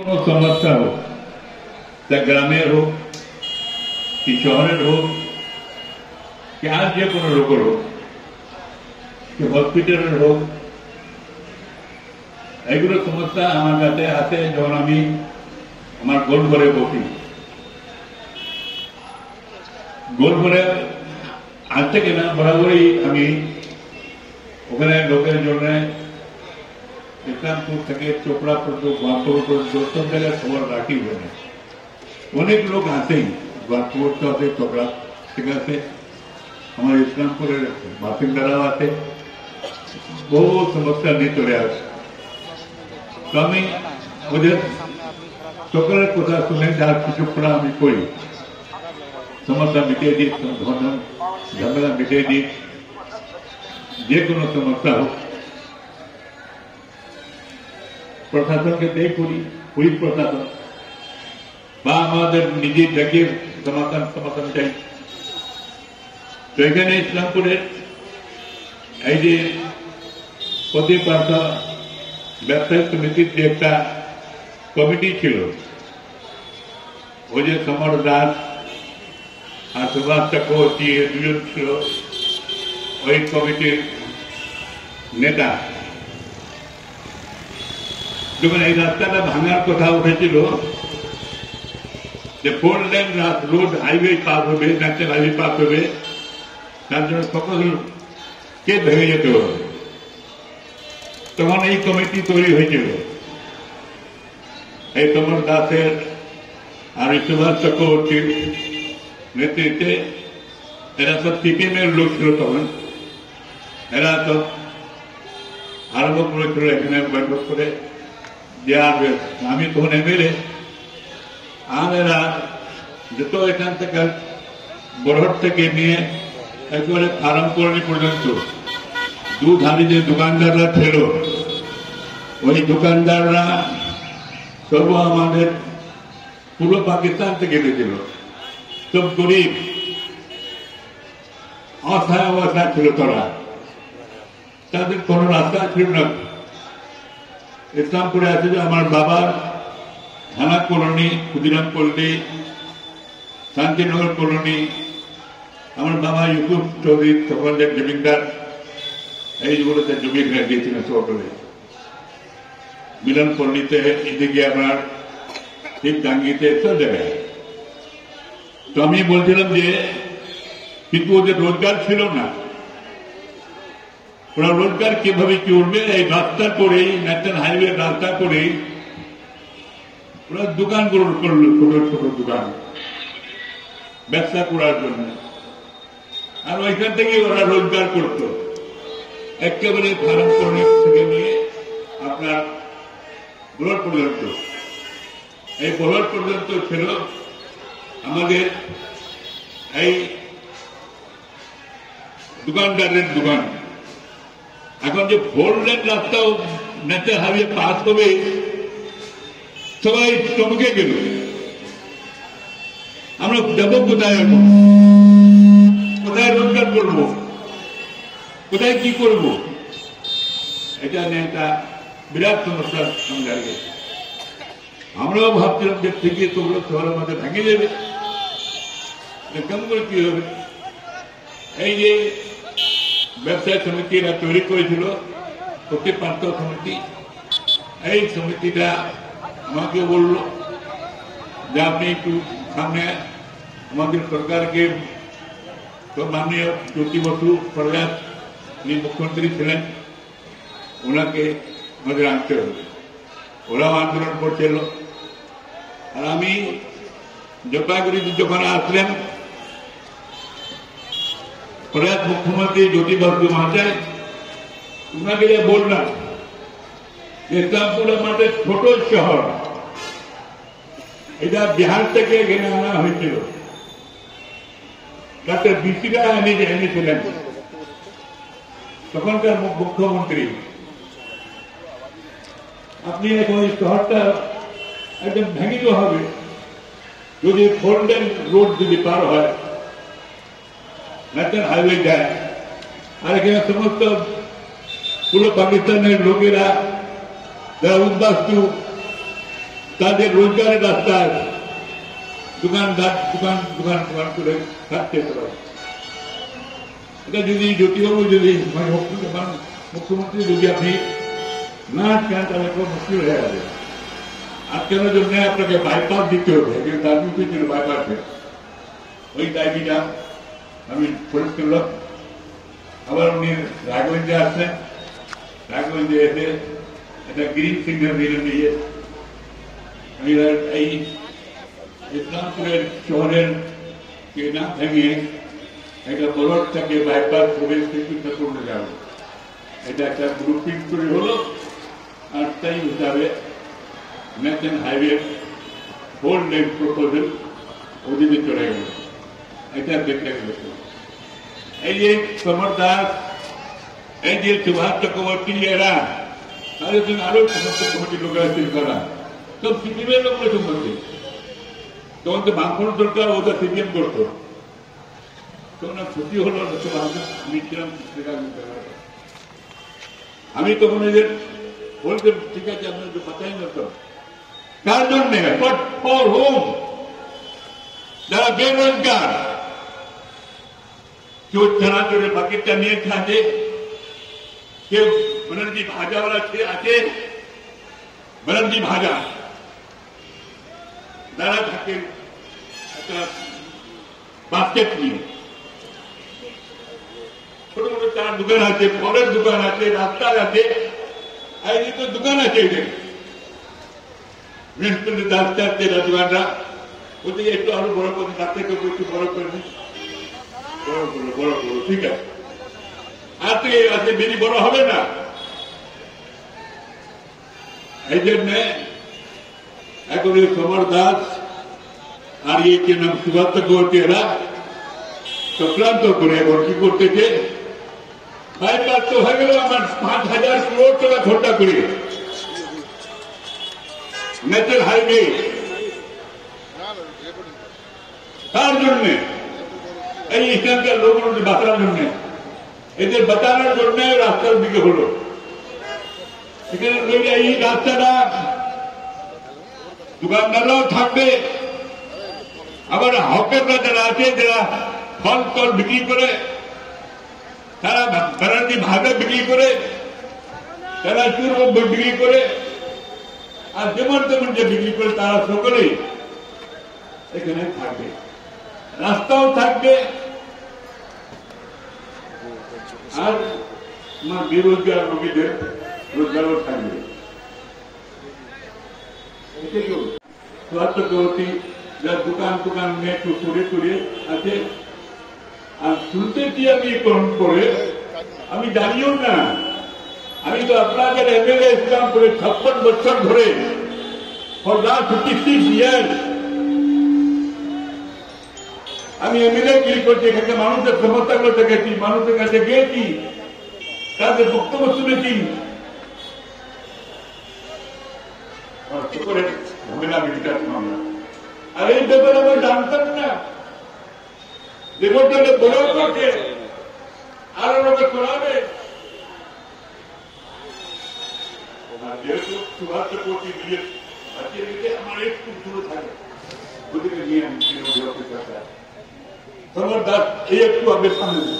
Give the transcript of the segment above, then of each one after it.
কোনো সমস্যা হোক, তা গ্রামের হোক কি শহরের হোক কি আর যে কোনো রোগের হোক কি হসপিটালের হোক, এগুলো সমস্যা আমার কাছে আসে যখন আমি আমার গোল ঘরে বসি। গোল ঘরে আসতে কিনা বরাবরই আমি ওখানে লোকের জন্য ইসলামপুর থেকে চোপড়া পর্যন্ত গোয়ালপুর পর্যন্ত সব জায়গায় খবর রাখি ওখানে। অনেক লোক আসেই, গোয়ালপুর তো আছে, চোপড়া ঠিক আছে, আমার ইসলামপুরের বাসিন্দারাও আছে, বহু সমস্যা নিয়ে চলে আসে। তো আমি ওদের সকলের কথা শুনে যার কিছু করা আমি করি, সমস্যা মিটিয়ে দিই, ঝামেলা মিটিয়ে দিই। যে কোনো সমস্যা হোক প্রশাসনকে দিয়ে করি, পুলিশ প্রশাসন বা আমাদের নিজের জায়গায় সমাধান চাই। তো এখানে ইসলামপুরের এই যে প্রতিপার্থ ব্যবসায়ী সমিতির যে একটা কমিটি ছিল, ওই যে সমর দাস আর সুভাষ চক্রবর্তী দুজন ছিল ওই কমিটির নেতা। যখন এই রাস্তাটা ভাঙার কথা উঠেছিল যে 4 লেন রোড হাইওয়ে পাস হবে, ন্যাশনাল হাইওয়ে পাস হবে, তার জন্য সকলকে ভেঙে যেতে হবে, তখন এই কমিটি তৈরি হয়েছিল এই সমর দাসের আর সুভাষ চক্রবর্তীর নেতৃত্বে। এরা সব সিপিএমের লোক ছিল তখন, এরা তো আরম্ভ করেছিল এখানে বৈঠক করে যে আমি তখন এমএলএ, আর এরা যত এখান থেকে বরহট থেকে নিয়ে একেবারে ফার্ম কলোনি পর্যন্ত দুধারে যে দোকানদাররা ছিল, ওই দোকানদাররা সব আমাদের পূর্ব পাকিস্তান থেকে এসেছিল, সব গরিব অসহায় ছিল তারা, তাদের কোন রাস্তা ছিল না। ইসলামপুরে আছে যে আমার বাবার থানা কলোনি, ক্ষুদিরাম পল্লী, শান্তিনগর কলোনি, আমার বাবা ইউসুফ চৌধুরী তখন যে জমিদার, এইগুলোতে জমি ফেলে দিয়েছিলেন সকলে। মিলন পল্লীতে, এদিকে আমার ঠিক ডাঙ্গিতে, সব জায়গায়। তো আমি বলছিলাম যে কিন্তু ওদের রোজগার ছিল না, ওরা রোজগার কিভাবে কি উঠবে? এই রাস্তা করেই, ন্যাশনাল হাইওয়ে রাস্তা করেই ওরা দোকান করলো, ছোট ছোট দোকান ব্যবসা করার জন্য, আর ওইখান থেকে ওরা রোজগার করত। একেবারে ফার্ম কলোনি থেকে নিয়ে আপনার বরহট পর্যন্ত, এই বরহট পর্যন্ত ছিল আমাদের এই দোকানদারের দোকান। এখন যে 4 লেন রাস্তাও ন্যাশনাল হাইওয়ে পাস হবে, সবাই চমকে গেল, আমরা যাবো কোথায়? এখন কোথায় রোজগার করবো, কোথায় কি করবো? এটা নিয়ে একটা বিরাট সমস্যা সঙ্গে গেছে। আমরাও ভাবছিলাম যে ঠিকই তোগুলো শহরের মধ্যে ভেঙে যাবে, কেমন করে কি হবে? এই যে ব্যবসায়ী সমিতি এরা তৈরি করেছিল, প্রতিপার্থ সমিতি, এই সমিতিটা আমাকে বলল যে আপনি একটু সামনে আমাদের সরকারকে, তো মাননীয় জ্যোতি বসু প্রয়াস উনি মুখ্যমন্ত্রী ছিলেন, ওনাকে আমাদের আনতে হবে। ওরাও আন্দোলন করছিল। আর আমি জলপাইগুড়িতে যখন আসলেন, প্রয়াস মুখ্যমন্ত্রী জ্যোতি বসু মহাশয়, ওনাকে বললাম ইসলামপুর আমাদের ছোট শহর, এটা বিহার থেকে এখানে আনা হয়েছিল, তাতে বিসিরা এনেছিলেন তখনকার মুখ্যমন্ত্রী। আপনি এখন এই শহরটা একদম ভেঙে হবে যদি 4 লেন রোড যদি পার হয়, ন্যাশনাল হাইওয়ে যায়, আর এখানে সমস্ত পূর্ব পাকিস্তানের লোকেরা যারা উদ্বাস্তু তাদের রোজগারের রাস্তায় দোকানদার দোকান দোকান দোকান করে থাকতে পারে। এটা যদি জ্যোতিবাবু যদি মুখ্যমন্ত্রী যদি আপনি না কেন তাহলে খুব মুশকিল হয়ে যাবে। আটকানোর জন্য আপনাকে বাইপাস দিতে হবে, দাবি উঠেছিল বাইপাস। ওই দাবিটা আমি ফোন করলাম। আবার উনি রায়গঞ্জে আসলেন, রায়গঞ্জে এসে একটা গ্রিন সিগন্যাল দিলেন। নিয়ে আমি এই ইসলামপুরের শহরের কে না ভেঙে একটা বরফ থেকে বাইপাস প্রবেশ চিকিৎসা করতে যাবো। এটা একটা গ্রুপিং করে হলো, আর তাই হিসাবে ন্যাশনাল হাইওয়ে 4 লেন প্রপোজাল ওদিকে চলে গেল। এটা দেখতে গেল। এই যে সমর দাস, এই যে সুভাষ চক্রবর্তী, এরা তাদের জন্য আরো সমস্ত কমিটি লোক আছে, করা সব সিপিএমের লোক সম্বন্ধে। তখন তো বাঁকুড় দরকার, ওটা সিপিএম করতো। তখন ক্ষতি হলো, আমি ছিলাম। আমি তখন এদের বলতে ঠিক আছে, আপনাদের কথাই নতো কার জন্যে, ফর হোম, যারা বেরোজগার। কেউ ছানা চড়ে বাকেটটা নিয়ে থাকে, কেউ ব্যানার্জি ভাজাওয়ালা আছে, ব্যানার্জি ভাজা যারা থাকে একটা বাস্কেট নিয়ে। ছোট ছোট চার দোকান আছে, ফলের দোকান আছে, রাস্তায় আছে, এই তো দোকান আছে। রাস্তা আছে দোকানটা, ওদিকে একটু আরো বড় করে, রাস্তাকে একটু বড় করে দিই, বড় করো, ঠিক আছে। আর তো এই আছে বেশি বড় হবে না। এই জন্য এখন সমর দাস আর একে নাম সুভাষ চক্রবর্তী, এরা চক্রান্ত করে এখন কি করতেছে, বাইপাস তো হয়ে গেল আমার 5,000 crore টাকা খরচা করে ন্যাশনাল হাইওয়ে। তার জন্য এই এখানকার লোকগুলোকে বাঁচানোর জন্য, এদের বাঁচানোর জন্য রাস্তার দিকে হলো। এখানে এই রাস্তাটা দোকানদাররাও থাকবে, আবার হকাররা যারা আছে, যারা ফল টল বিক্রি করে, তারা ব্যানার্জি ভাজা বিক্রি করে, তারা চুর বিক্রি করে, আর যেমন তেমন যে বিক্রি করে, তারা সকলেই এখানে থাকবে, রাস্তাও থাকবে। আর আমার বেরোজগার লোকেদের রোজগারও থাকবে। সুভাষ চক্রবর্তী যার দোকান টোকান একটু করে করে আছে, আর শুনতে কি আমি করে আমি জানিও না। আমি তো আপনাদের এমএলএ ইসলাম করে 56 বছর ধরে, ফর লাস্ট 56 ইয়ার্স আমি এমএলএ কি করছি, এখানে মানুষের সমস্যাগুলো দেখেছি, মানুষের কাছে গিয়েছি, তাদের বক্তব্য শুনেছি। ঝামেলা মিটার মামলা, আর এই ব্যাপারে আমরা জানতাম না। দেখতে বড় করছে, আরো লোকে করাবে। যেহেতু সুভাষ চক্রবর্তী দিয়ে বাঁচিয়ে দিতে আমার একটু দূরে থাকে, ওদিকে নিয়ে আমি সমর দাস এই একটু আগে সামনে,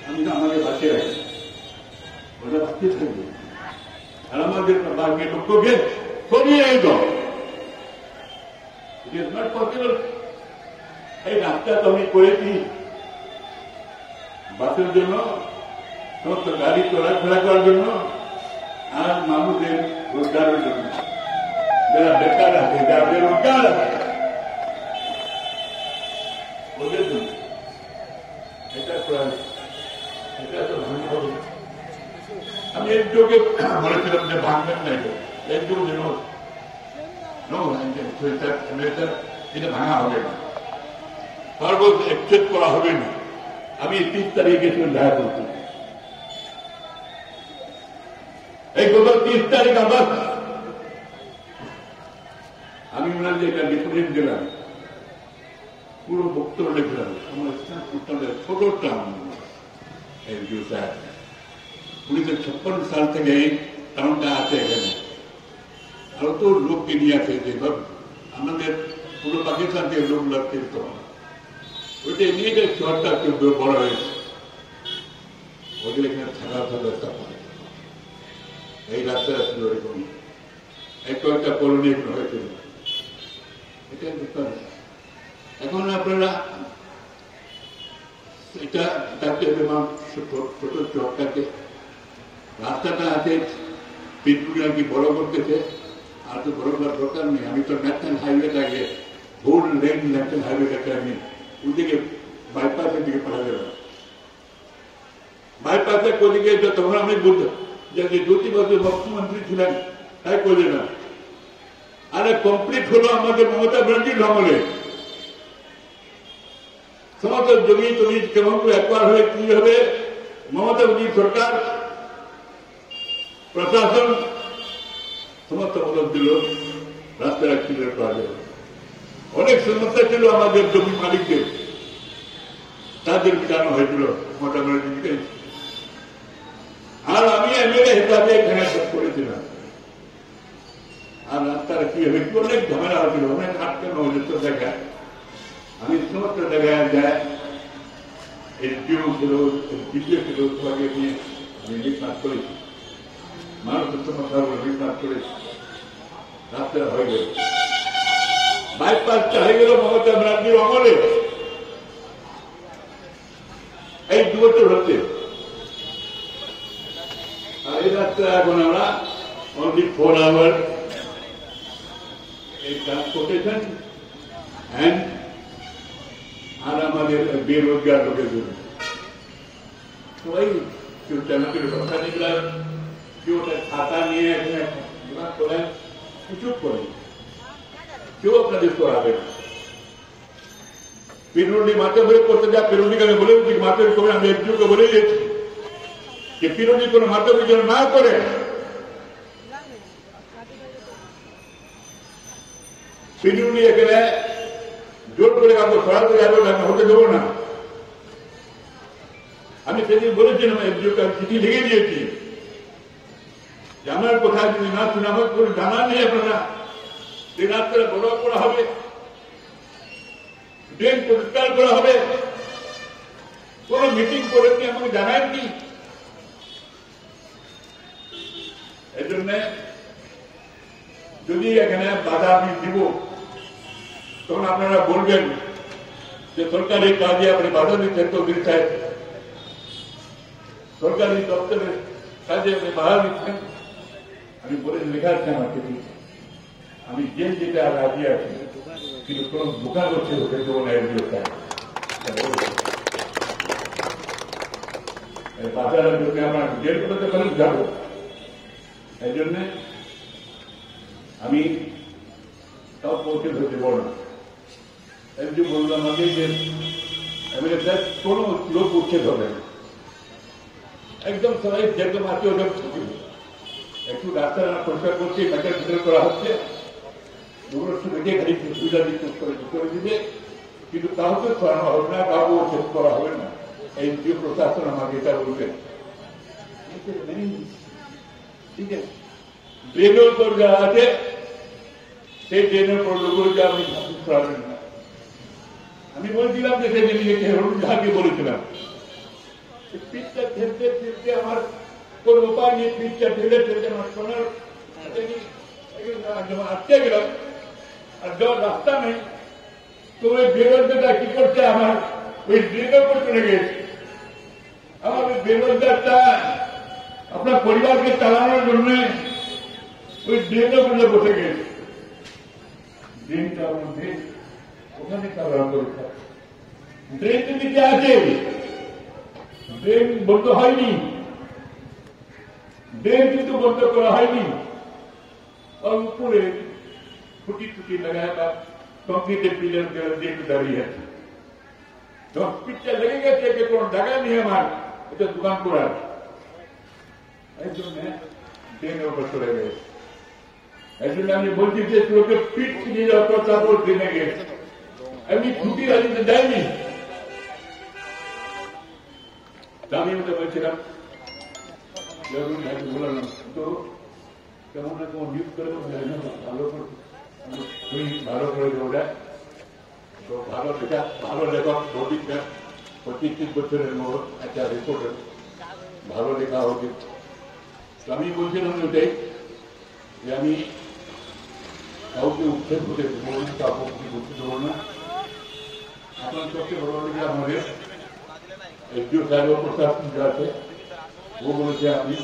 আমি তো আমাকে বাঁচিয়ে রাখি, ওটা বাঁচিয়ে থাকবে। আর আমাদের বাকি লোককে সরিয়ে দাও। It is not possible. এই রাস্তা তো আমি করেছি বাসের জন্য, সমস্ত গাড়ি চলাফেরা করার জন্য, আর মানুষের রোজগারের জন্য। যারা বেকার আছে, যারা বেরোজগার আছে, ওদের জন্য এটা তো ভাঙতে হবে। আমি একটুকে বলেছিলাম যে ভাঙবেন না, একটু যেন এটা ভাঙা হবে না, সর্বোচ্চ একসেপ্ট করা হবে না। আমি 30 তারিখে দেখা করছি, এই গত 30 তারিখ আগস্ট আমি ওনার যে একটা রিপ্রেজেন্ট দিলাম, পুরো বক্তব্য লিখলাম। আমার ছোট টাউন 1956 সাল থেকে এই টাউনটা আছে এখানে। আরো তো লোককে নিয়ে আসে যেভাবে আমাদের পুরো পাকিস্তান থেকে লোক লাগতে দিত ওইটা নিয়ে যে শহরটা একটু বড় হয়েছে ওদের এখানে থাকার ব্যবস্থা করে এই রাস্তাটা ছিল এরকম এক কয়েকটা কলোনি এখানে হয়েছিল এটাই ব্যাপার এখন আপনারা এটা তাকে ছোট চকটাকে রাস্তাটা আছে পিটপুরি আর কি বড় করতেছে আর তো বড় করার দরকার নেই আমি তো ন্যাশনাল হাইওয়েটাকে ফোর লেন ন্যাশনাল হাইওয়েটাকে আমি ওইদিকে বাইপাসের দিকে পাঠা গেলাম বাইপাসের কোদিকে তখন আমি বলতাম যে জ্যোতি বাসু মুখ্যমন্ত্রী ছিলেন তাই করলে না আরে কমপ্লিট হলো আমাদের মমতা ব্যানার্জির আমলে সমস্ত জমি টমি কেমন করে একবার হয়ে কি হবে মমতা ব্যানার্জি সরকার প্রশাসন সমস্ত মদত দিল রাস্তাটা ক্লিয়ার করা যাবে অনেক সমস্যা ছিল আমাদের জমি মালিকদের তাদের জানানো হয়েছিল মমতা ব্যানার্জিকে আর আমি এমএলএ হিসাবে এখানে করেছিলাম আর রাস্তাটা কি হবে কি অনেক ঝামেলা হয়েছিল অনেক আটকানো হয়েছিল জায়গায় আমি সমস্ত জায়গায় যায় এসডিও ছিল ডিপিও ছিল সবাইকে নিয়ে আমি রিপোর্ট করেছি মানুষের সমস্যা রিপোর্ট করেছি রাস্তা হয়ে গেল বাইপাসটা হয়ে গেল মমতা ব্যানার্জির আমলে এই 2 বছর হচ্ছে আর এই রাস্তা এখন আমরা অনলি 4 আওয়ার এই ট্রান্সপোর্টেশন অ্যান্ড আর আমাদের বেরোজগার লোকের জন্য সবাই কেউ চালাকের কথা নিলাম কেউ ওটা খাতা নিয়ে এখানে করেন কিছু করেন কেউ আপনাদের করাবে না পিরুন্ডি মাধ্যমে করতে যা পিরুন্ডিকে আমি বলে দিচ্ছি মাধ্যমিক করে আমি একজনকে বলে দিয়েছি যে পিরুন্ডি কোনো মাধ্যমিক যেন না করে পিরুন্ডি এখানে জোর করে কাউকে সরাতে যাবে আমি হতে দেবো না আমি সেদিন বলেছিলাম একজনকে চিঠি লিখে দিয়েছি যে আমার কোথায় যদি না শুনে আমার কোনো জানা নেই আপনারা যে রাস্তাটা বড় করা হবে ড্রেন পরিষ্কার করা হবে কোন মিটিং করেননি আমাকে জানায়নি এই জন্য যদি এখানে বাধা আমি দিব তখন আপনারা বলবেন যে সরকারি কাজে আপনি বাধা দিচ্ছেন তো দিচ্ছেন সরকারি দপ্তরের কাজে আপনি বাধা দিচ্ছেন আমি বলে লেখা আছে আমার চিঠি আমি জেল যেতে আর রাজি আছি কিন্তু কোন বোকা করছে ওকে দেবো না বাজারের জন্য আমরা জেল করতে পারি যাবো এই জন্য আমি তাও পৌঁছে ধরতে পারব না একজন বললাম আমাকে যে কোন লোক উচ্ছেদ হবে একদম সবাই যেরকম আছে ওরকম একটু রাস্তা পরিষ্কার করছে মেটার ভিতরে করা হচ্ছে ওগুলো দেখে খালি সুবিধা করে দিবে কিন্তু কাউকে সরানো হবে না কাউকে উচ্ছেদ করা হবে না এই যে প্রশাসন আমাকে এটা বলবে ঠিক আছে ড্রেনের উপর যা আছে সেই ড্রেনের উপর লোকের যা আপনি সরাবেন না আমি বলেছিলাম যে সেই নিজেকে যাকে বলেছিলাম পিঠটা ঠেলতে ঠেলতে আমার কোন উপায় নেই পিঠটা ঠেলে ঠেলতে আমার সোনার আটকে গেলাম আর যাওয়ার রাস্তা নেই তো ওই বেরোজগারটা কি করছে আমার ওই ড্রেনের উপর চলে গেছে আমার ওই বেরোজগারটা আপনার পরিবারকে চালানোর জন্য ওই ড্রেনের উপরে বসে গেছে ড্রেনটার মধ্যে ওখানে চালানো করে ড্রেন দিকে আছে ড্রেন বন্ধ হয়নি ড্রেন কিন্তু বন্ধ করা হয়নি আর উপরে খুঁটি খুঁটি লাগায় বা কংক্রিটের পিলার দিয়ে দাঁড়িয়ে আছে যখন পিঠটা লেগে গেছে যে কোন জায়গায় নেই আমার এটা দোকান করার এই জন্য ড্রেনের উপর চলে গেছে এই জন্য আমি বলছি যে তোকে পিঠ থেকে যাওয়ার পর তারপর ট্রেনে গেছে আমি ছুটি রাজিতে যাইনি আমি ওটা বলছিলাম বললাম তো কেমন না কেমন নিয়োগ করে ভালো ভালো করে ওটা তো ভালো লেখক ভৌতিকটা 25 বছরের মতো একটা রিপোর্টার ভালো লেখা উচিত। তো আমি বলছিলাম ওটাই যে আমি কাউকে উচ্ছেদ হতে দেবো না, কাউকে করতে দেবো না। আপনার সবচেয়ে বড় দিকে আমাদের এসডিও সাহেব প্রস্তাব আছে, ও বলেছে আমি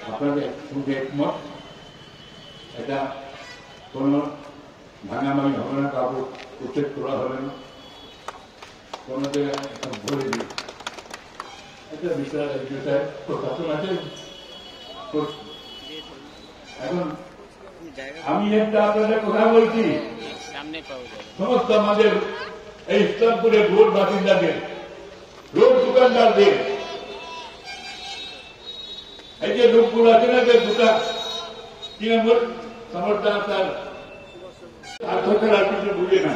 আপনাদের সঙ্গে একমত, এটা কোনো ভাঙাভাঙি হবে না, কাউকে উচ্ছেদ করা হবে না, কোনো জায়গায় ভরে দিই একটা বিষয় এসডিও সাহেব প্রশাসন আছে। এখন আমি একটা আপনাদের কথা বলছি, সমস্ত আমাদের এই ইসলামপুরের রোড বাসিন্দাদের, রোড দোকানদারদের, এই যে লোকগুলো আছে না যে দোকান তৃণমূল সমর্থন তার আর্থকের আর কিছু বুঝে না,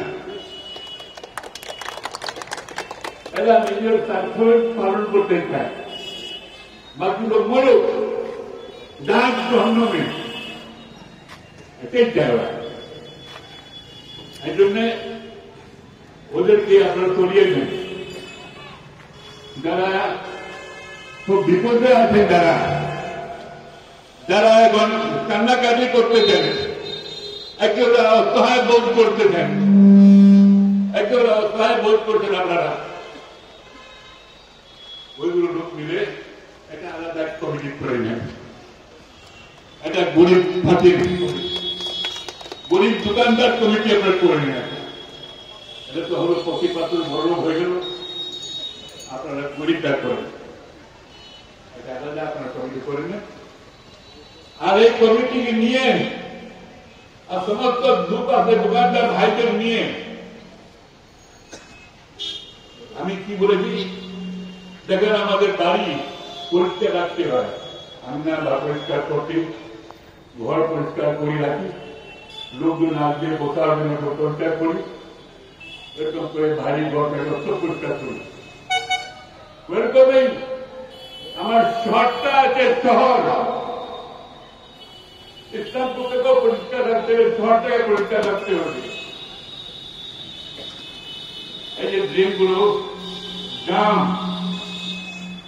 এরা নিজের স্বার্থ পালন করতে চায়, বাকি লোক মরুক ডাক জন্মে এটাই চায়। এই জন্য ওদেরকে আপনারা সরিয়ে নেন। যারা খুব বিপদে আছেন, যারা এখন কান্নাকাটি করতেছেন, একেবারে অসহায় বোধ করতেছেন, একেবারে অসহায় বোধ করছেন আপনারা, ওইগুলো লোক মিলে একটা আলাদা কমিটি করে নেন, একটা গরিব ফাঁসির গরিব দোকানদার কমিটি আপনারা করে নেন। এটা তো হলো কফি পাত্র বড় হয়ে গেল, আপনারা গরিবদার করেন, এটা আলাদা আপনারা কমিটি করে নেন। আর এই কমিটিকে নিয়ে আর সমস্ত দোকানদার ভাইদের নিয়ে আমি কি বলেছি, দেখেন আমাদের বাড়ি পরিষ্কার রাখতে হয়, আমি না পরিষ্কার করতে ঘর পরিষ্কার করে রাখি, লোকজন আসবে বসার জন্য পরিষ্কার করি, এরকম করে বাড়ি ঘর সব পরিষ্কার করি। ওরকমই আমার শহরটা আছে, শহর ইসলামপুরকেও পরিষ্কার রাখতে হবে, শহরটাকে পরিষ্কার রাখতে হবে। এই যে ড্রেনগুলো জাম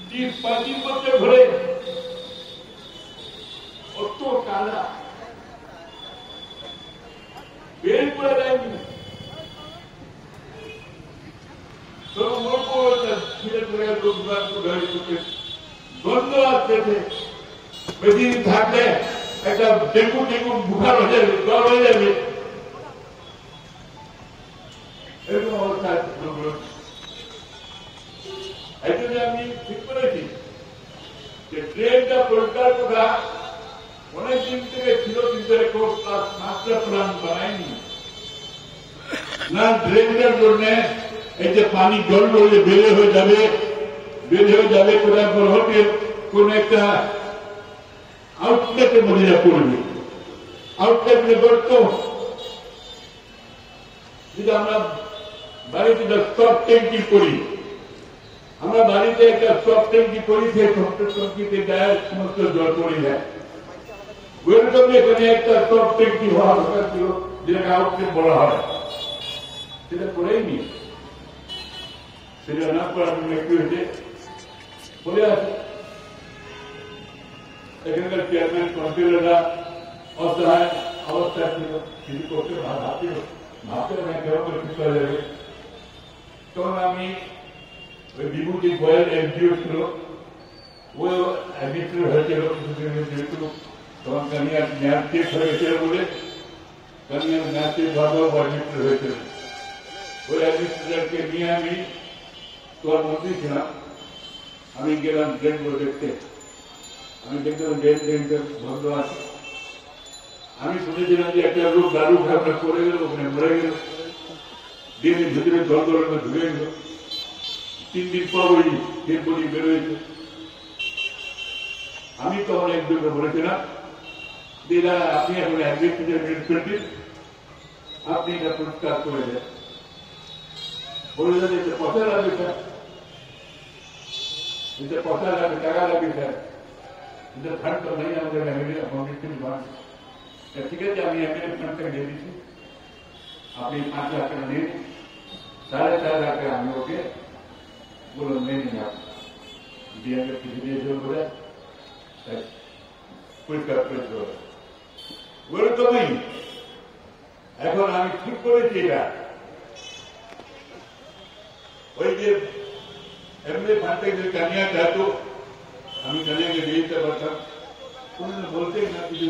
30-35 বছর ধরে অত কালা বের করে দেয়নি, বন্ধ আসছে, বেশি থাকলে একটা ডেঙ্গু বুখার হয়ে যাবে, জ্বর হয়ে যাবে, এরকম অবস্থা। এই জন্য আমি ঠিক করেছি যে ট্রেনটা পরিষ্কার করা অনেকদিন থেকে ছিল, কিন্তু মাস্টার প্ল্যান বানায়নি না। ড্রেনটার জন্য এই যে পানি জল বললে বেড়ে হয়ে যাবে কোথায় হোটেল কোন একটা আউটলেটের মধ্যে যা করবে, আউটলেট করত যদি আমরা বাড়িতে স্টপ ট্যাঙ্কি করি, আমরা বাড়িতে একটা স্টপ ট্যাঙ্কি করি, সেই স্টপ ট্যাঙ্কিতে যায় সমস্ত জল পড়ে যায়। ওইরকম এখানে একটা স্টপ ট্যাঙ্কি হওয়া দরকার ছিল, যেটাকে আউটলেট বলা হয়, সেটা করেই নি। সেটা না করে আমি কি হয়েছে বলে আছে, এখানকার চেয়ারম্যান কাউন্সিলররা অসহায় অবস্থায় ছিল, কিছু করতে ভাবতে অনেক করে ঠিক করা যাবে। তখন আমি ওই বিভূতি গোয়েল এসডিও ছিল, ও অ্যাডমিনিস্ট্রেটর হয়েছিল কিছুদিনের, যেহেতু তখন কানিয়ার ন্যায় চেক হয়ে গেছিল বলে কানিয়ার ন্যায় চেক ভাবেও অ্যাডমিনিস্ট্রেটর হয়েছিল। ওই অ্যাডমিনিস্ট্রেটরকে নিয়ে আমি তোমার মন্ত্রী ছিলাম, আমি গেলাম ড্রেনগুলো দেখতে। আমি দেখলাম ড্রেনটা বন্ধ আছে। আমি শুনেছিলাম যে একটা লোক দারু খাবে পড়ে গেল, ওখানে মরে গেল, ড্রেনের ভিতরে জল ধুয়ে গেল। 3 দিন পর ওই ডেড বডি বেরোয়েছে। আমি তখন একজনকে বলেছিলাম যে আপনি এখন অ্যাডমিনিস্ট্রেটিভ আপনি এটা পরিষ্কার করে দেন। বলে দেন যে পয়সা লাগবে স্যার, এটা পয়সা লাগবে, টাকা লাগবে স্যার। ফান্ড তো নেই আমাদের ফাউন্ডেশন ফান্ড। ঠিক আছে, আমি এমএলএ ফান্ডটা দিয়ে দিচ্ছি, আপনি 5 লাখ টাকা নিন, 4.5 লাখ টাকা আমি ওকে বললাম নিয়ে নিন, আপনি দিয়ে কিছু দিয়েছিল বলে পরিষ্কার করেছিল বলে তো নেই। এখন আমি ঠিক করেছি এটা, ওই যে এমএলএ ফান্ড থেকে যে কানিয়া চাইতো আমি কানিয়াকে দিয়ে দিতে পারতাম, কোনদিন বলতেই না কিছু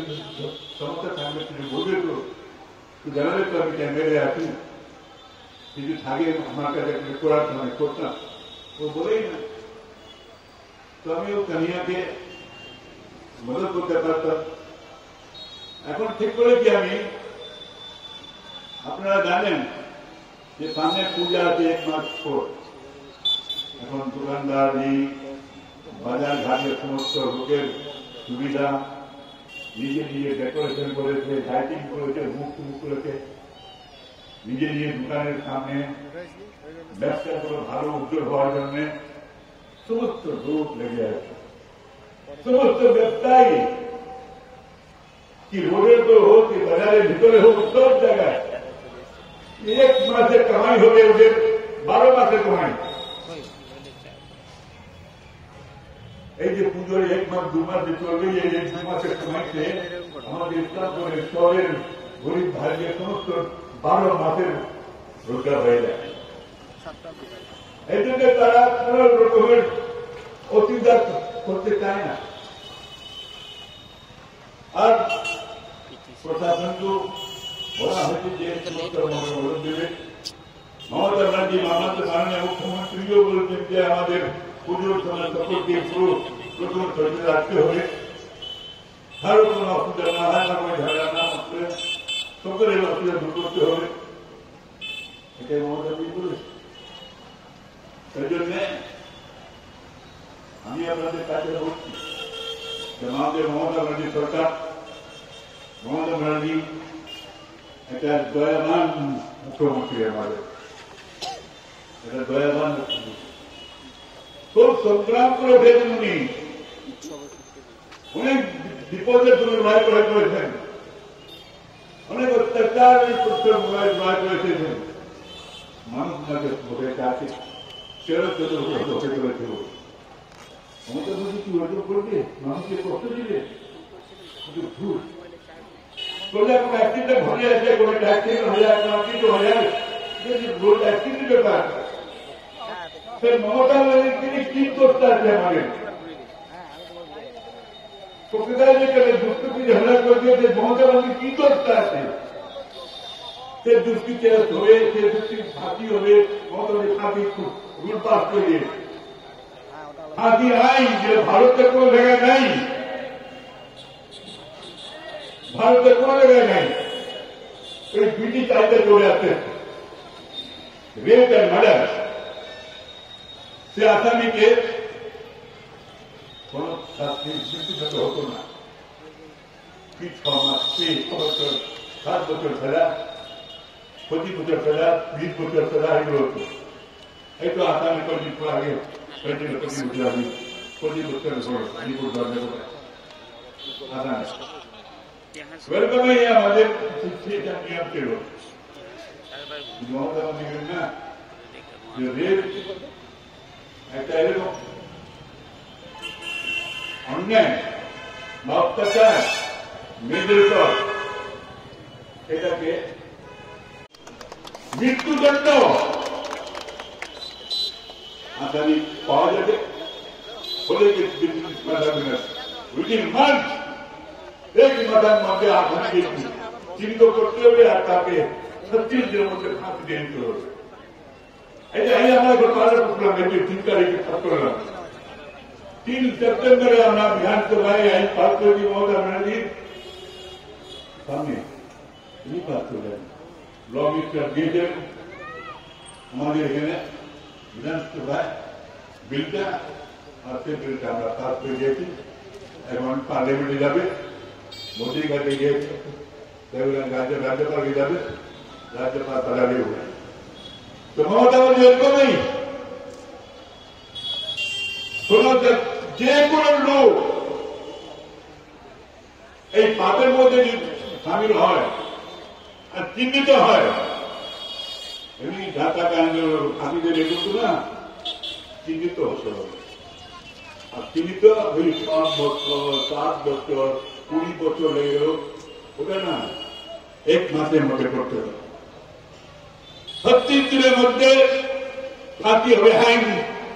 সমস্যা থাকলে কিছু বলবে তো জানালে তো আমি ক্যামেরে আছি, কিছু থাকে আমার কাছে করার সময় করতাম, ও বলেই না। তো আমি ও কানিয়াকে মদত করতে পারতাম। এখন ঠিক করেছি আমি, আপনারা জানেন যে সামনে পূজা আছে 1 মাস পর, এখন দোকানদারি বাজার ঘাটের সমস্ত লোকের সুবিধা, নিজে নিজে ডেকোরেশন করেছে, লাইটিং করেছে, মুখ করেছে, নিজে নিজে দোকানের সামনে ব্যবসা করে ভালো উজ্জ্বল হওয়ার জন্য সমস্ত লোক লেগে আছে। সমস্ত ব্যবসায়ী কি রোডের তো হোক কি বাজারের ভিতরে হোক, সব জায়গায় 1 মাসের কামাই হবে ওদের 12 মাসের কামাই। এই যে পুজোর 1 মাস 2 মাস যে চলবে, এই 2 মাসের কামাইতে আমাদের ইসলামপুরের শহরের গরিব ভাইদের সমস্ত 12 মাসের রোজগার হয়ে যায়। এই জন্য তারা কোন রকমের অসুবিধা করতে চায় না। আর প্রশাসনকে বলা হয়েছে যে অনুরোধ দেবে। মমতা ব্যানার্জি মাননীয় মুখ্যমন্ত্রীও বলছেন যে আমাদের পুজোর সময় সকলকে পুরো প্রথম সরিয়ে রাখতে হবে, কারো কোনো অসুবিধা না হয়, না কোনো ঝামেলা না হচ্ছে, সকলের অসুবিধা দূর করতে হবে, এটাই মমতা ব্যানার্জি বলেছে। সেই জন্য আমি আপনাদের কাছে বলছি যে আমাদের মমতা ব্যানার্জি সরকার, মমতা ব্যানার্জি একটা দয়াবান মুখ্যমন্ত্রী, আমাদের এটা দয়াবান মুখ্যমন্ত্রী, খুব সংগ্রাম করে উঠেছেন উনি, অনেক বিপদে তুমি লড়াই করেছেন, অনেক অত্যাচার লড়াই করেছেন, মানুষ মাঝে ভোটে আছে 13-14 ভোটে করেছিল। মমতা ব্যানার্জি কি অর্জন করবে? মানুষকে কষ্ট দিবে? ভুল করলে কোনো অ্যাক্সিডেন্ট ঘটে আছে, কোনো অ্যাক্সিডেন্ট হয়ে যায়, কোনো কিছু হয়ে যায়, রোড অ্যাক্সিডেন্ট ব্যাপার, সে মমতা ব্যানার্জি কি করতে আছে আমাদের প্রকৃতায় যে দুষ্কৃতি ঝামেলা করে দিয়েছে, মমতা ব্যানার্জি কি করতে আছে? সে দুষ্কৃতি হবে, সে দুষ্কৃতি ফাঁসি হবে, মমতা ব্যানার্জি ফাঁসি রুল পাস করিয়ে ফাঁসি আইন যে ভারতের কোন জায়গায় নাই, ভারতের কোন জায়গায় নাই। ওই ব্রিটিশ আইনে চলে আসছে রেপ অ্যান্ড মার্ডার, সে আসামিকে কোন শাস্তি মৃত্যুদণ্ড হতো না, 6 মাস 6 বছর 7 বছর সাজা, 25 বছর সাজা, 20 বছর সাজা, এগুলো হতো। এই তো আসামি কয়েকদিন পর আগে 25 বছর আগে 25 বছরের পর আলিপুর দণ্ডে আসামি ওয়েলকামে আমাদের সেটা নিয়ম ছিল। মমতা ব্যানার্জি না যে রেপ একটা এরকম অন্যায় বা অত্যাচার মেয়েদের উপর, এটাকে মৃত্যুদণ্ড আসামি পাওয়া যাবে বলে উইদিন মান্থ एक मदन मध्य आसामी चिन्हित करते হবে আর তাকে 36 দিনের মধ্যে ফাঁসি দিয়ে দিতে হবে। এই আমরা গতকাল প্রোগ্রাম में 3 তারিখে করলাম, 3 সেপ্টেম্বরে আমরা বিধানসভায় আইন পাস করেছি। মমতা ব্যানার্জি সামনে তিনি পাস করলেন, ল মিনিস্টার দিয়েছেন আমাদের এখানে বিধানসভায় বিলটা, আর সেই বিলটা আমরা পাস করে দিয়েছি। এখন পার্লামেন্টে যাবে, मोदी का देखिए राज्यपाल की जाते, राज्यपाल तलाड़ी हुए तो ममता ब्यानार्जी को नहीं सुनो, जे কোনো লোক এই পাপের মধ্যে যদি সামিল হয় আর চিহ্নিত হয়, এমনি ঢাকা কাণ্ড হাতিদের এগুলো না চিহ্নিত হতে হবে। আর চিহ্নিত ওই 6 বছর 7 বছর 20 বছর লেগে গেল, ওটা না 1 মাসের মধ্যে করতে হবে। 36 দিনের মধ্যে ফাঁসি হবে, hang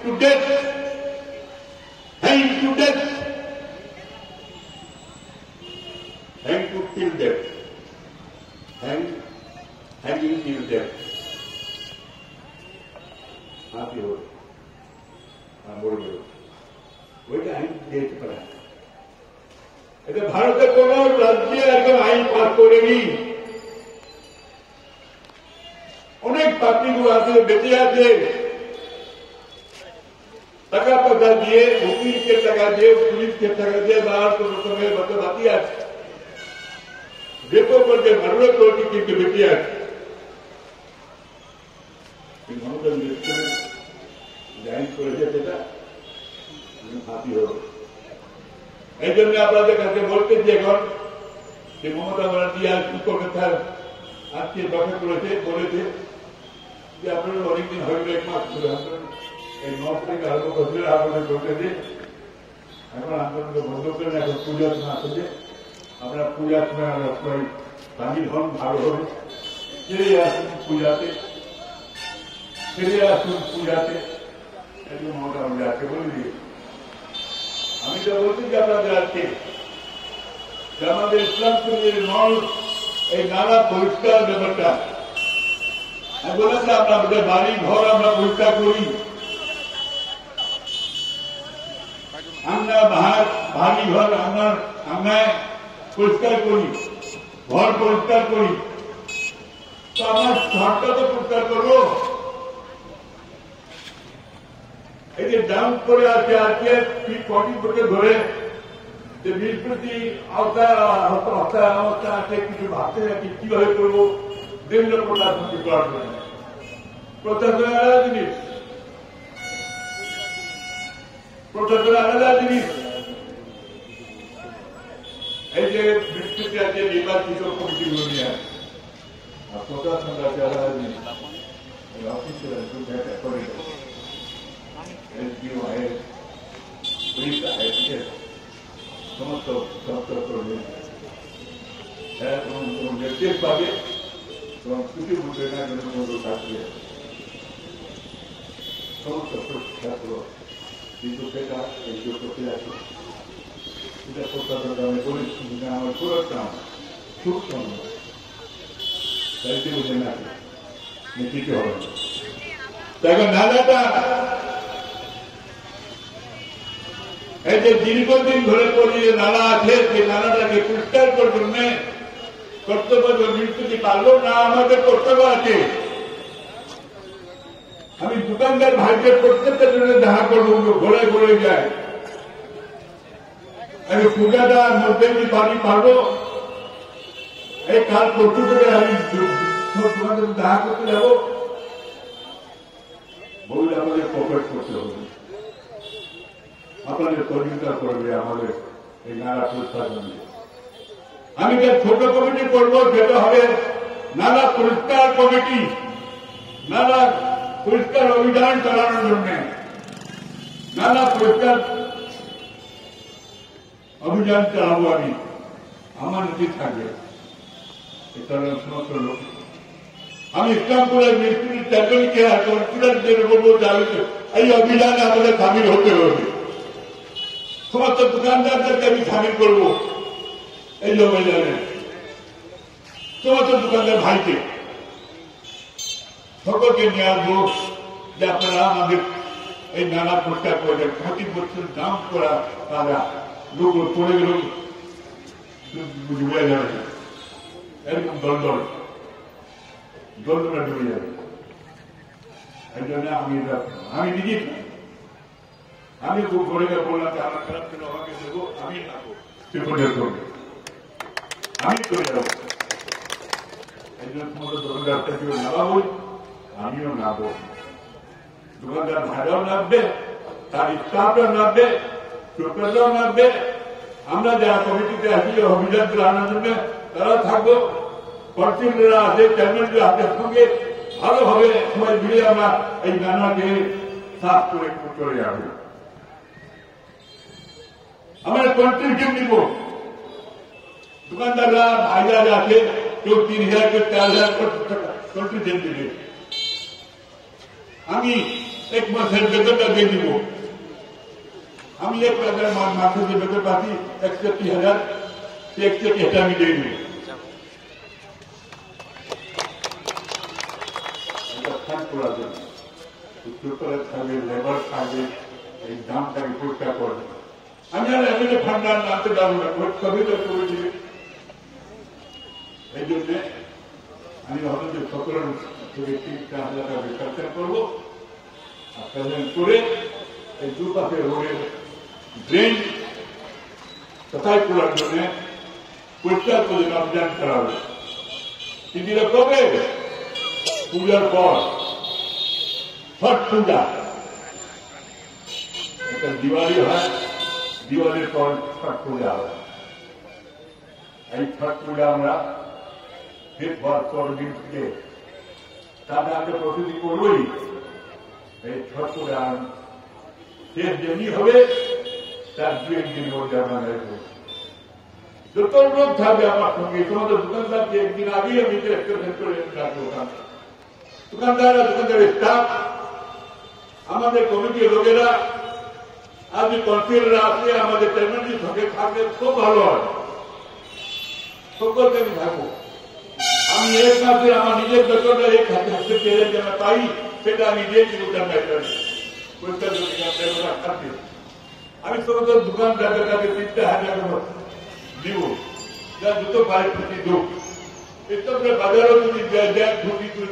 to death, hang to death, hang to kill death, hanging till death, ফাঁসি হবে আর মরবে। ওইটা আইন দিয়েছে পারে। এটা ভারতের কোন রাজ্যে একদম আইন পাস করেনি। অনেক পার্টিগুলো আছে, বেঁচে আছে, টাকা পয়সা দিয়ে, উকিলকে টাকা দিয়ে, পুলিশকে টাকা দিয়ে, বাবার কোন রকমের মতো বাকি আছে, রেপো করতে মারলো করতে, কিন্তু বেঁচে আছে। মমতা আইন করেছে সেটা ফাঁসি হবে। এই জন্য আপনাদের কাছে বলতেছি এখন যে মমতা ব্যানার্জি আর কি করবে, তার আজকে দখল করেছে, বলেছে যে আপনারা অনেকদিন হয়তো 1 মাস ধরে এই 9 থেকে আরম্ভ করছিলেন, আপনাদের করতেছে, এখন আন্দোলনকে বন্ধ করেন। এখন পূজার সময় আসছে, আপনারা পূজার সময় সামিল হন, ভালো হবে। ফিরে আসুন পূজাতে, ফিরে আসুন পূজাতে, একটু মমতা ব্যানার্জি বলে দিয়ে। আমি তো বলছি যে আপনাদের আজকে আমাদের ইসলামপুরের নল এই নানা পরিষ্কার ব্যাপারটা আমি বলেছিলাম, আমাদের বাড়ি ঘর আমরা পরিষ্কার করি, আমরা বাড়ি ঘর আমরা পরিষ্কার করি, ঘর পরিষ্কার করি, তো আমার ঘরটা তো পরিষ্কার করবো। এই যে ডাউন করে আছে আজকে 40 বছর ধরে যে বিস্মৃতি অবস্থা আছে, কিছু ভাবতে যাচ্ছি কিভাবে করবো, বিভিন্ন প্রশাসন করার জন্য। প্রশাসনের আলাদা জিনিস, প্রশাসনের আলাদা জিনিস। এই যে বিস্মৃতি আছে নির্বাচিত কমিটিগুলো নিয়ে আসে, আর প্রশাসনের আছে আলাদা জিনিস। অফিসের করে एसडीओ है, पुलिस है, समस्त दफ्तर करবে, এবং নির্দেশ পাবে এবং কিছু বুঝবে না জন্য মতো থাকবে সমস্ত ছাত্র। কিন্তু সেটা এগিয়ে করতে আছে, এটা প্রশাসন আমি বলেছি যে আমার সুরক্ষা সুরক্ষা দায়িত্ব বুঝে না কিছু হবে না। দেখো নালাটা এই যে দীর্ঘদিন ধরে পড়িয়ে নালা আছে, সেই নালাটাকে পরিষ্কার করার জন্য কর্তব্য নিষ্পত্তি পারলো না, আমাদের কর্তব্য আছে। আমি দোকানদার ভাইকে প্রত্যেকটা জন্য দেখা করবো, ঘোরে ঘোরে যায়। আমি পূজাটার মধ্যে কি পানি পারবো, এই কাল পরশু থেকে আমি তোমাদের দেখা করতে যাবো, বলে আমাদের প্রকাশ করতে হবে, আপনাদের সহযোগিতা করবে আমাদের এই নালা পরিষ্কার জন্য। আমি যে ছোট কমিটি করবো সেটা হবে নালা পরিষ্কার কমিটি, নালা পরিষ্কার অভিযান চালানোর জন্য, নালা পরিষ্কার অভিযান চালাবো আমি, আমার নীতি থাকবে। সমস্ত লোক আমি ইসলামপুরের মিস্ত্রি চাকরিকে আর কনফিডেন্সের বলবো যে এই অভিযানে আমাদের সামিল হতে হবে। সমস্ত দোকানদারদেরকে আমি সামিল করবো এই অভিযানে, সমস্ত দোকানদার ভাইকে সকলকে নিয়ে আসবো যে আপনারা আমাদের এই নানা পরিষ্কার করে দেন। 30 বছর দাম করা তারা লোক পড়ে গেল ডুবে যাবে, এরকম দল দলটা ডুবে যাবে। এই জন্য আমি নিজে আমি খুব ঘরে বললাম যে আমার খারাপ ছিল, আমাকে দেবো, আমি নাবো, সে করে করবে, আমি করে যাবো। এই জন্য তোমাদের দোকানদারটা কেউ নামাবো, আমিও নাবো। দোকানদার ভাড়াও নামবে, তার স্টাফও নামবে, টোটালও নামবে, আমরা যারা কমিটিতে আছি অভিযান চালানোর জন্য তারা থাকবো, কর্তৃপক্ষরা আছে, চেয়ারম্যানরা হাতের সঙ্গে ভালোভাবে সবাই মিলে আমরা এই নানাকে সাফ করে চলে যাবো। আমরা কন্ট্রিবিউশন দিব। দোকানদাররা ভাইরা আছে, কেউ 3,000 কেউ 4,000 কন্ট্রিবিউশন দিবে। আমি 1 মাসের বেতনটা দিয়ে দিব। আমি 1 মাসের যে বেতন পাচ্ছি 61,000, সে 61,000 আমি দিয়ে দিব। করার জন্য উচ্চতরের থাকবে, লেবার থাকবে, এই দামটাকে পরিষ্কার করবে। আমি আর এমএলএ ফান্ডার নামতে পারবো না, সবই তো করে দিবে। এই জন্য আমি ভাবলাম যে 17 থেকে 3,000 টাকা খরচা করবো, আর প্রেজেন্ট করে এই দুপাশে রোডের ড্রেন সাফাই করার জন্য পরিষ্কার করে অভিযান করা হবে। কিন্তু কবে? পূজার পর, ছট পূজা। একটা দিওয়ালি হয়, দিওয়ালির পর ছট পূজা হয়। এই ছট পূজা আমরা দিন থেকে তাদের আমরা প্রস্তুতি করবই। এই ছট পূজা শেষ যেমনি হবে তার 2-1 দিন মধ্যে আমরা যত লোক থাকবে আমার সঙ্গে, তোমাদের দোকানদারকে একদিন আগেই আমি দোকানদাররা, দোকানদারের স্টাফ, আমাদের কমিটির লোকেরা, আজ কনসিলরা আছে, আমাদের চেয়ারম্যানজি সঙ্গে থাকলে খুব ভালো হয়। সকলকে আমি থাকবো। আমি 1 মাসে আমার নিজের বেতনটা 1,000 যেন পাই, সেটা আমি দিয়েছি আমি সমস্ত দোকানদারদের কাছে 3,000 দিব, যা দুটো পাই প্রতি দুঃখ। বাজারও যদি দেয়